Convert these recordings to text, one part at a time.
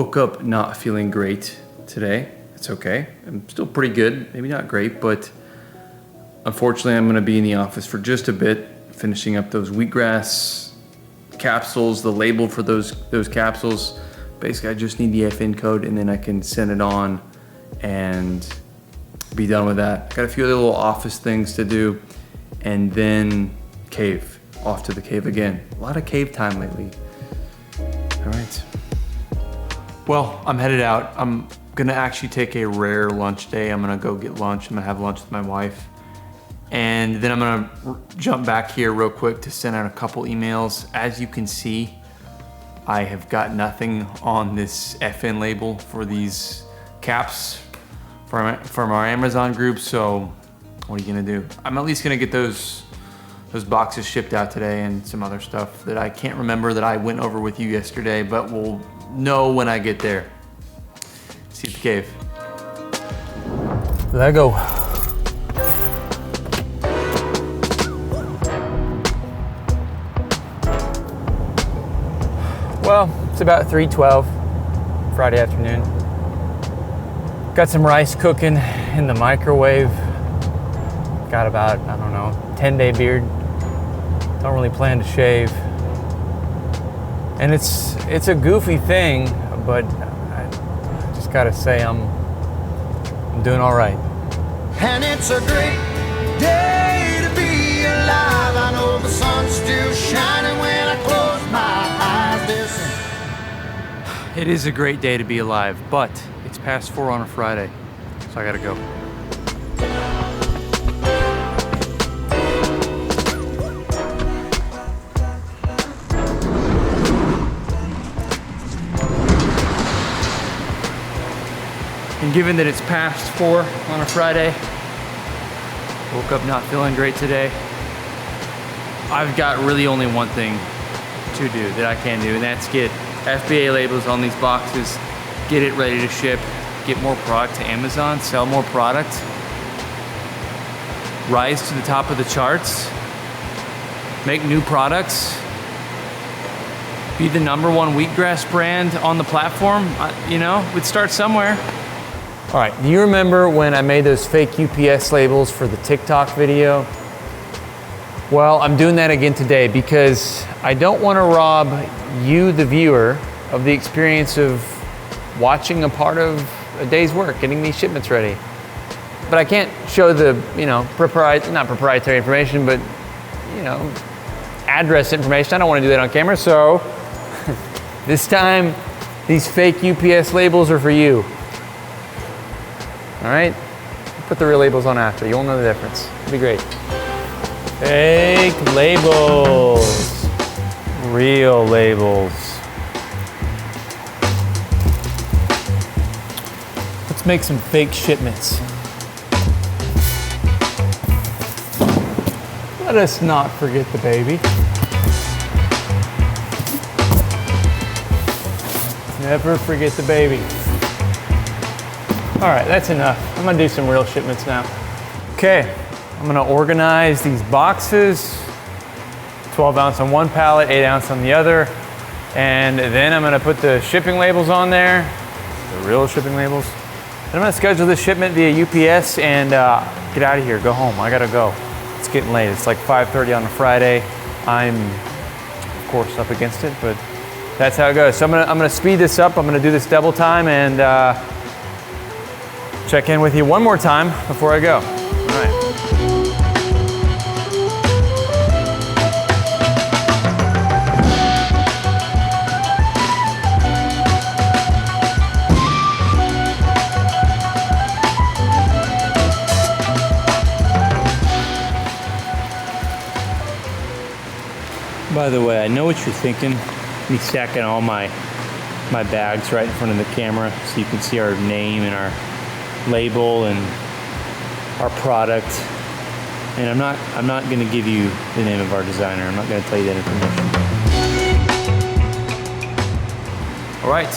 woke up not feeling great today. It's okay. I'm still pretty good. Maybe not great, but unfortunately I'm gonna be in the office for just a bit, finishing up those wheatgrass capsules, the label for those capsules. Basically, I just need the FN code and then I can send it on and be done with that. Got a few other little office things to do, and then cave. Off to the cave again. A lot of cave time lately. All right. Well, I'm headed out. I'm gonna actually take a rare lunch day. I'm gonna go get lunch. I'm gonna have lunch with my wife. And then I'm gonna jump back here real quick to send out a couple emails. As you can see, I have got nothing on this FN label for these caps from our Amazon group, so what are you gonna do? I'm at least gonna get those boxes shipped out today and some other stuff that I can't remember that I went over with you yesterday, but we'll know when I get there. See you at the cave. There I go. Well, it's about 3:12 Friday afternoon. Got some rice cooking in the microwave. Got about, I don't know, 10-day beard. Don't really plan to shave. And it's a goofy thing, but I just gotta say I'm doing all right. And it's a great day to be alive. I know the sun's still shining when I close my eyes. Listen. It is a great day to be alive, but it's past 4 on a Friday, so I gotta go. And given that it's past 4 on a Friday, woke up not feeling great today, I've got really only one thing to do that I can do, and that's get FBA labels on these boxes, get it ready to ship, get more product to Amazon, sell more product, rise to the top of the charts, make new products, be the #1 wheatgrass brand on the platform. You know, we'd start somewhere. All right, do you remember when I made those fake UPS labels for the TikTok video? Well, I'm doing that again today because I don't want to rob you, the viewer, of the experience of watching a part of a day's work, getting these shipments ready. But I can't show the, not proprietary information, but, address information. I don't want to do that on camera, so this time, these fake UPS labels are for you. All right? Put the real labels on after. You'll know the difference. It'll be great. Fake labels. Real labels. Let's make some fake shipments. Let us not forget the baby. Never forget the baby. All right, that's enough. I'm gonna do some real shipments now. Okay, I'm gonna organize these boxes. 12 ounce on one pallet, 8 ounce on the other. And then I'm gonna put the shipping labels on there, the real shipping labels. And I'm gonna schedule this shipment via UPS and get out of here, go home. I gotta go. It's getting late. It's like 5:30 on a Friday. I'm, of course, up against it, but that's how it goes. So I'm gonna speed this up. I'm gonna do this double time and check in with you one more time before I go. All right. By the way, I know what you're thinking. Me stacking all my bags right in front of the camera so you can see our name and our label and our product. And I'm not going to give you the name of our designer. I'm not going to tell you that information. All right,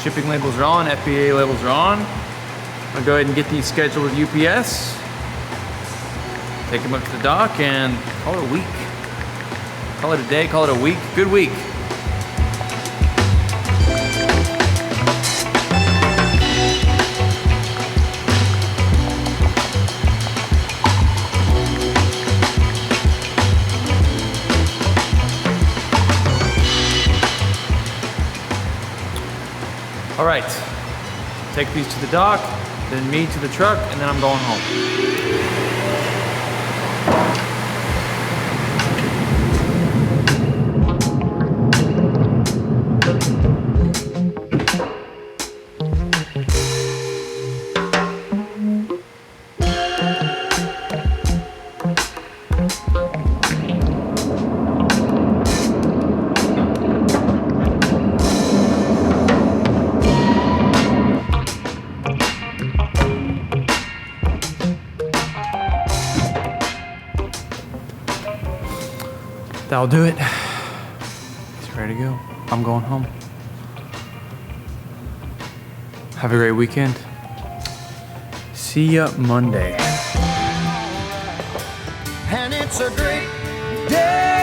shipping labels are on, FBA labels are on. I'm going to go ahead and get these scheduled with UPS. Take them up to the dock and call it a week. Call it a day, call it a week. Good week. take these to the dock, then me to the truck, and then I'm going home. That'll do it. He's ready to go. I'm going home. Have a great weekend. See ya Monday. And it's a great day